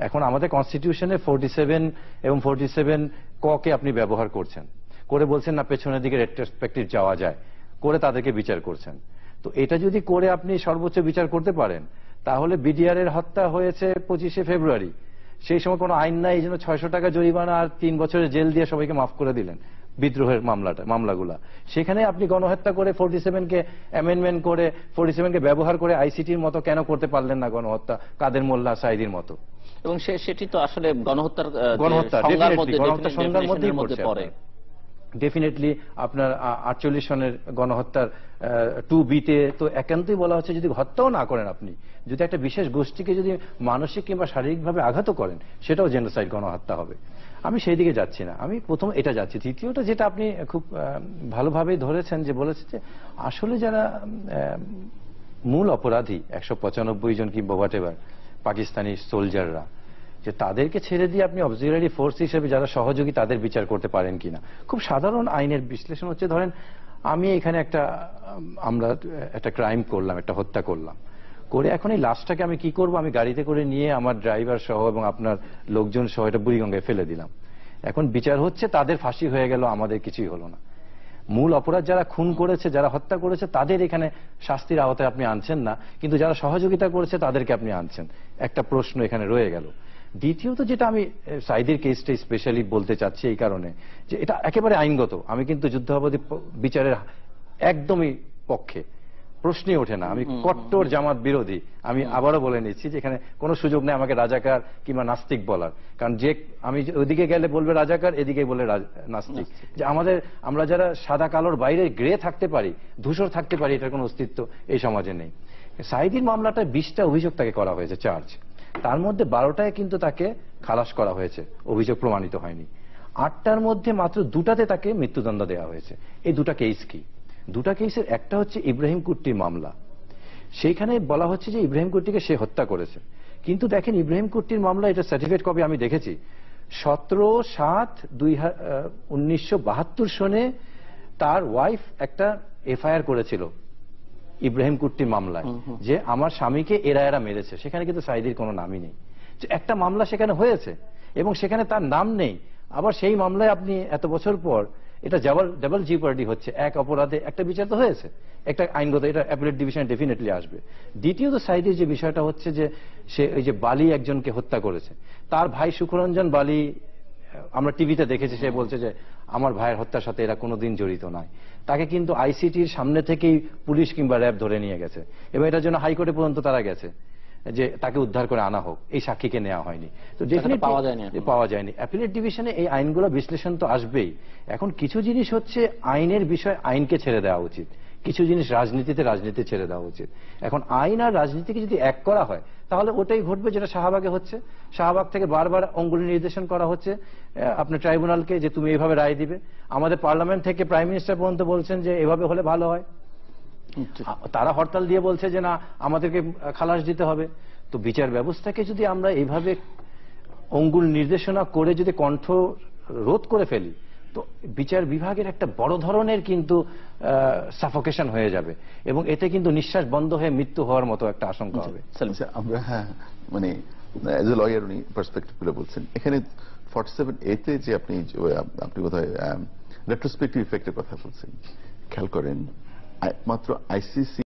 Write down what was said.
এখন আমাদের কনস্টিটিউশনে 47 এবং 47 ক কে আপনি ব্যবহার করছেন, করে বলছেন না পেছনের দিকে রেট্রোস্পেক্টিভ যাওয়া যায়, করে তাদেরকে বিচার করছেন। তো এটা যদি করে আপনি সর্বোচ্চ বিচার করতে পারেন, তাহলে বিডিআর এর হত্যা হয়েছে 25শে ফেব্রুয়ারি, সেই সময় কোনো আইন নাই, এই জন্য 600 টাকা জরিমানা আর 3 বছরের জেল দিয়ে সবাইকে মাফ করে দিলেন বিদ্রোহের মামলাগুলা। সেখানে আপনি গণহত্যা করে 47 কে অ্যামেন্ডমেন্ট করে 47 কে ব্যবহার করে আইসিটির মতো কেন করতে পারলেন না গণহত্যা, কাদের মোল্লা সাইদির মতো? এবং সেটি তো আসলে গণহত্যার সংজ্ঞার মধ্যেই পড়ে। ডেফিনেটলি আপনার 48 সনের গণহত্যার 2B-তে তো একান্তই বলা হচ্ছে যদি হত্যাও না করেন, আপনি যদি একটা বিশেষ গোষ্ঠীকে যদি মানসিক কিংবা শারীরিকভাবে আঘাতও করেন, সেটাও জেনোসাইড, গণহত্যা হবে। আমি সেই দিকে যাচ্ছি না, আমি প্রথম এটা যাচ্ছি। দ্বিতীয়টা যেটা আপনি খুব ভালোভাবেই ধরেছেন, যে বলেছে যে আসলে যারা মূল অপরাধী 195 জন কিংবা হোয়াট এভার পাকিস্তানি সোলজাররা, যে তাদেরকে ছেড়ে দিয়ে আপনি অবজারভারি ফোর্স হিসেবে যারা সহযোগী তাদের বিচার করতে পারেন কিনা। খুব সাধারণ আইনের বিশ্লেষণ হচ্ছে, ধরেন আমি এখানে আমরা একটা ক্রাইম করলাম, একটা হত্যা করলাম, করে এখন এই লাশটাকে আমি কি করব, আমি গাড়িতে করে নিয়ে আমার ড্রাইভার সহ এবং আপনার লোকজন সহ এটা বুড়িগঙ্গায় ফেলে দিলাম। এখন বিচার হচ্ছে, তাদের ফাঁসি হয়ে গেল, আমাদের কিছুই হলো না। মূল অপরাধ যারা খুন করেছে, যারা হত্যা করেছে, তাদের এখানে শাস্তির আওতায় আপনি আনছেন না, কিন্তু যারা সহযোগিতা করেছে তাদেরকে আপনি আনছেন। একটা প্রশ্ন এখানে রয়ে গেল। দ্বিতীয়ত যেটা আমি সাইদির কেসটা স্পেশালি বলতে চাচ্ছি এই কারণে, যে এটা একেবারে আইনগত। আমি কিন্তু যুদ্ধাপরাধী বিচারের একদমই পক্ষে, প্রশ্নই ওঠে না। আমি কট্টর জামাত বিরোধী। আমি আবারও বলে নিচ্ছি যে এখানে কোনো সুযোগ নেই আমাকে রাজাকার কিংবা নাস্তিক বলার, কারণ যে আমি ওইদিকে গেলে বলবে রাজাকার, এদিকে বলে নাস্তিক। যে আমরা যারা সাদা কালোর বাইরে গ্রে থাকতে পারি, ধূসর থাকতে পারি, এটার কোনো অস্তিত্ব এই সমাজে নেই। সাইদির মামলাটায় 20টা অভিযোগ তাকে করা হয়েছে, চার্জ। তার মধ্যে 12টায় কিন্তু তাকে খালাস করা হয়েছে, অভিযোগ প্রমাণিত হয়নি। 8টার মধ্যে মাত্র 2টাতে তাকে মৃত্যুদণ্ড দেওয়া হয়েছে। এই 2টা কেস কি? 2টা কেসের একটা হচ্ছে ইব্রাহিম কুট্টির মামলা। সেইখানে বলা হচ্ছে যে ইব্রাহিম কুট্টিকে সে হত্যা করেছে, কিন্তু দেখেন ইব্রাহিম কুট্টির মামলা, এটা সার্টিফিকেট কপি আমি দেখেছি, 17/7/1972 সনে তার ওয়াইফ একটা এফআইআর করেছিল ইব্রাহিম কুট্টির মামলায়, যে আমার স্বামীকে এরা মেরেছে। সেখানে কিন্তু সাইদির কোনো নামই নেই। একটা মামলা সেখানে হয়েছে এবং সেখানে তার নাম নেই। আবার সেই মামলায় আপনি এত বছর পর, এটা ডাবল জিপার্ডি হচ্ছে। এক অপরাধে একটা বিচার তো হয়েছে, একটা আইনগত, এটা অ্যাপিলেট ডিভিশনে ডেফিনেটলি আসবে। দ্বিতীয়ত সাইদির যে বিষয়টা হচ্ছে যে সে ওই যে বালি একজনকে হত্যা করেছে, তার ভাই সুখরঞ্জন বালি, আমরা টিভিতে দেখেছি, সে বলছে যে আমার ভাইয়ের হত্যার সাথে এরা কোনোদিন জড়িত নয়। তাকে কিন্তু আইসিটির সামনে থেকেই পুলিশ কিংবা র্যাব ধরে নিয়ে গেছে, এবং এটার জন্য হাইকোর্টে পর্যন্ত তারা গেছে যে তাকে উদ্ধার করে আনা হোক, এই সাক্ষীকে নেওয়া হয়নি। তো ডেফিনেটলি পাওয়া যায়নি। অ্যাপিলেট ডিভিশনে এই আইনগুলো বিশ্লেষণ তো আসবেই। এখন কিছু জিনিস হচ্ছে আইনের বিষয়, আইনকে ছেড়ে দেওয়া উচিত। কিছু জিনিস রাজনীতি ছেড়ে দেওয়া উচিত। এখন আইন আর রাজনীতিকে যদি এক করা হয়, তাহলে ওটাই ঘটবে যেটা শাহবাগে হচ্ছে। শাহবাগ থেকে বারবার অঙ্গুলি নির্দেশন করা হচ্ছে আপনার ট্রাইব্যুনালকে, যে তুমি এইভাবে রায় দিবে। আমাদের পার্লামেন্ট থেকে প্রাইম মিনিস্টার পর্যন্ত বলছেন যে এভাবে হলে ভালো হয়। তারা হরতাল দিয়ে বলছে যে না, আমাদেরকে খালাস দিতে হবে। তো বিচার ব্যবস্থাকে যদি আমরা এইভাবে অঙ্গুল নির্দেশনা করে যদি কণ্ঠ রোধ করে ফেলি, তো বিচার বিভাগের একটা বড় ধরনের কিন্তু সাফোকেশন হয়ে যাবে, এবং এতে কিন্তু নিঃশ্বাস বন্ধ হয়ে মৃত্যু হওয়ার মতো একটা আশঙ্কা হবে। আমরা মানে এজ এ লয়ার উনি পার্সপেক্টিভ গুলো বলছেন। এখানে 47A-তে যে আপনি বোধহয় রেট্রোস্পেক্টিভ ইফেক্টের কথা বলছেন, খেয়াল করেন মাত্র আইসিসি